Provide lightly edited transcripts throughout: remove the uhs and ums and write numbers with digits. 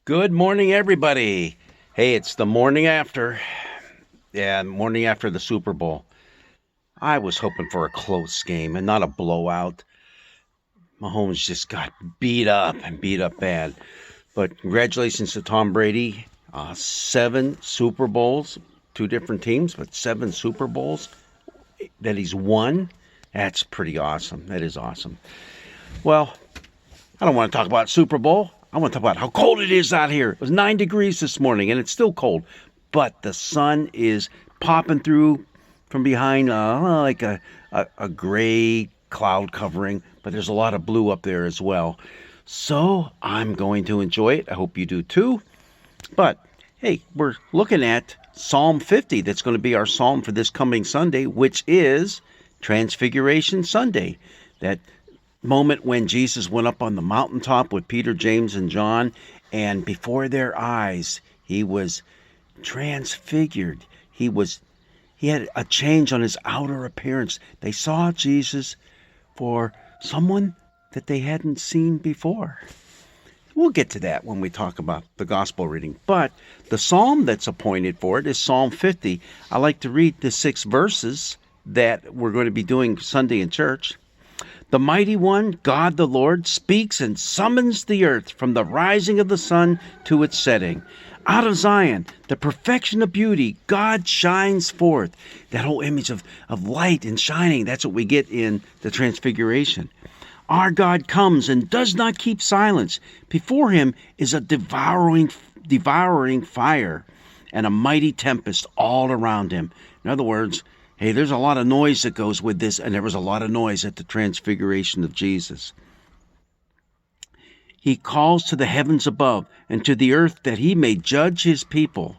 Good morning, everybody. Hey, it's the morning after. Yeah, morning after the Super Bowl. I was hoping for a close game and not a blowout. Mahomes just got beat up and beat up bad. But congratulations to Tom Brady. 7 Super Bowls, two different teams, but 7 Super Bowls that he's won. That's pretty awesome. That is awesome. Well, I don't want to talk about Super Bowl. I want to talk about how cold it is out here. It was 9 degrees this morning, and it's still cold. But the sun is popping through from behind like a gray cloud covering. But there's a lot of blue up there as well. So I'm going to enjoy it. I hope you do too. But, hey, we're looking at Psalm 50. That's going to be our psalm for this coming Sunday, which is Transfiguration Sunday. That moment when Jesus went up on the mountaintop with Peter, James, and John, and before their eyes, he was transfigured. He had a change on his outer appearance. They saw Jesus for someone that they hadn't seen before. We'll get to that when we talk about the gospel reading. But the psalm that's appointed for it is Psalm 50. I like to read the 6 verses that we're going to be doing Sunday in church. The mighty one, God the Lord, speaks and summons the earth from the rising of the sun to its setting. Out of Zion, the perfection of beauty, God shines forth. That whole image of light and shining, that's what we get in the Transfiguration. Our God comes and does not keep silence. Before him is a devouring fire and a mighty tempest all around him. In other words, hey, there's a lot of noise that goes with this, and there was a lot of noise at the Transfiguration of Jesus. He calls to the heavens above and to the earth that he may judge his people.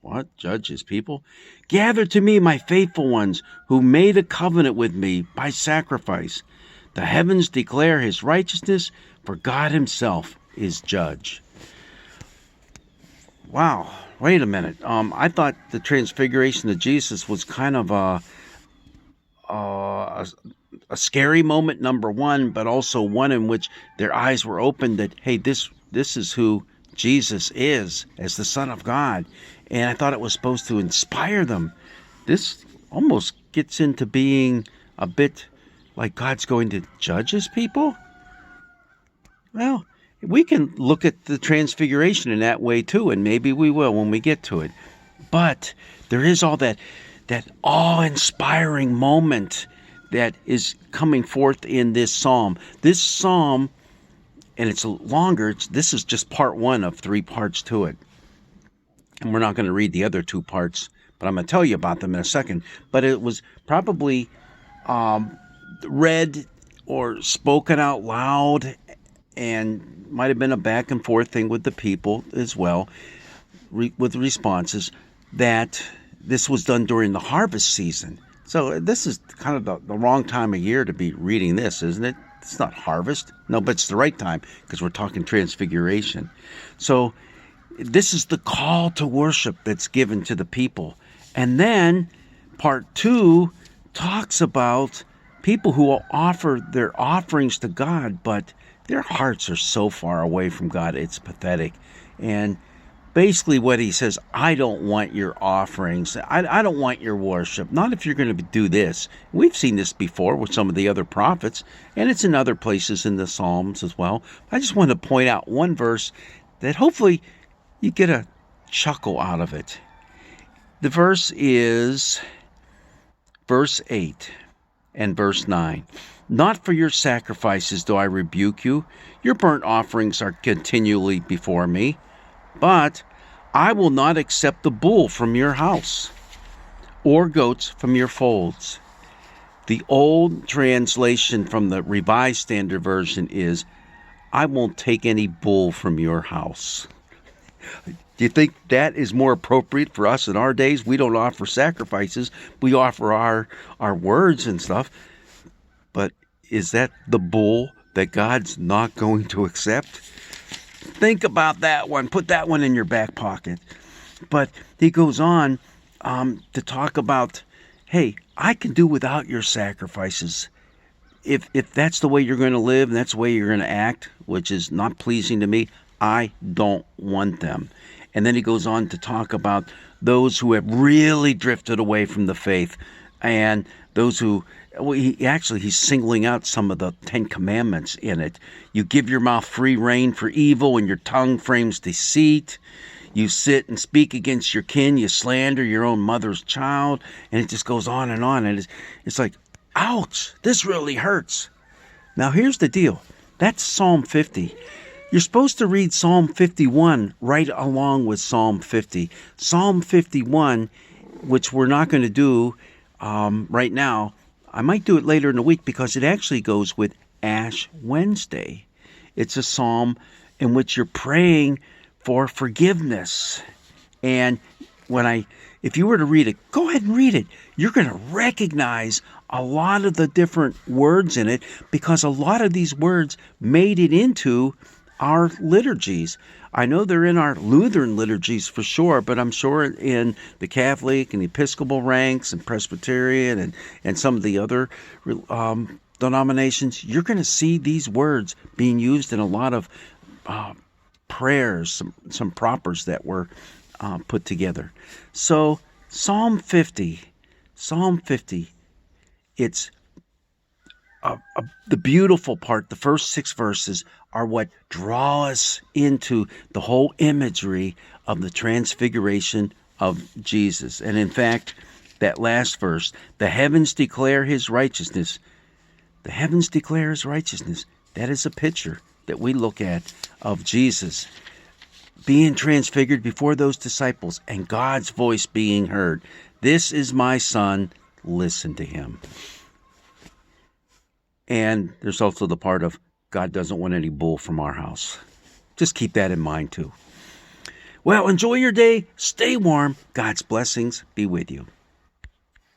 What? Judge his people? Gather to me my faithful ones who made a covenant with me by sacrifice. The heavens declare his righteousness, for God himself is judge. Wow. Wait a minute. I thought the Transfiguration of Jesus was kind of a scary moment, number one, but also one in which their eyes were opened that, hey, this is who Jesus is as the Son of God. And I thought it was supposed to inspire them. This almost gets into being a bit like God's going to judge his people. Well, we can look at the Transfiguration in that way too, and maybe we will when we get to it. But there is all that awe-inspiring moment that is coming forth in this psalm. This psalm, and it's longer, this is just part 1 of 3 parts to it. And we're not going to read the other 2 parts, but I'm going to tell you about them in a second. But it was probably read or spoken out loud, and might have been a back and forth thing with the people as well, with responses, that this was done during the harvest season. So this is kind of the wrong time of year to be reading this, isn't it? It's not harvest. No, but it's the right time because we're talking Transfiguration. So this is the call to worship that's given to the people. And then part 2 talks about people who will offer their offerings to God, but their hearts are so far away from God, it's pathetic. And basically what he says, I don't want your offerings. I don't want your worship. Not if you're going to do this. We've seen this before with some of the other prophets, and it's in other places in the Psalms as well. I just want to point out one verse that hopefully you get a chuckle out of it. The verse is verse 8 and verse 9. Not for your sacrifices do I rebuke you. Your burnt offerings are continually before me. But I will not accept the bull from your house, or goats from your folds. The old translation from the Revised Standard Version is, I won't take any bull from your house. Do you think that is more appropriate for us in our days? We don't offer sacrifices. We offer our words and stuff. But is that the bull that God's not going to accept? Think about that one. Put that one in your back pocket. But he goes on to talk about, hey, I can do without your sacrifices. If that's the way you're going to live and that's the way you're going to act, which is not pleasing to me, I don't want them. And then he goes on to talk about those who have really drifted away from the faith, and those who, well, he's singling out some of the 10 Commandments in it. You give your mouth free rein for evil, and your tongue frames deceit. You sit and speak against your kin. You slander your own mother's child. And it just goes on. And it's like, ouch, this really hurts. Now, here's the deal. That's Psalm 50. You're supposed to read Psalm 51 right along with Psalm 50. Psalm 51, which we're not going to do right now. I might do it later in the week because it actually goes with Ash Wednesday. It's a psalm in which you're praying for forgiveness. And if you were to read it, go ahead and read it. You're going to recognize a lot of the different words in it because a lot of these words made it into our liturgies. I know they're in our Lutheran liturgies for sure, but I'm sure in the Catholic and Episcopal ranks and Presbyterian and some of the other denominations, you're going to see these words being used in a lot of prayers, some propers that were put together. So Psalm 50, it's the beautiful part. The first 6 verses are what draw us into the whole imagery of the transfiguration of Jesus. And in fact, that last verse, the heavens declare his righteousness. The heavens declare his righteousness. That is a picture that we look at of Jesus being transfigured before those disciples and God's voice being heard. This is my son, listen to him. And there's also the part of God doesn't want any bull from our house. Just keep that in mind too. Well, enjoy your day. Stay warm. God's blessings be with you.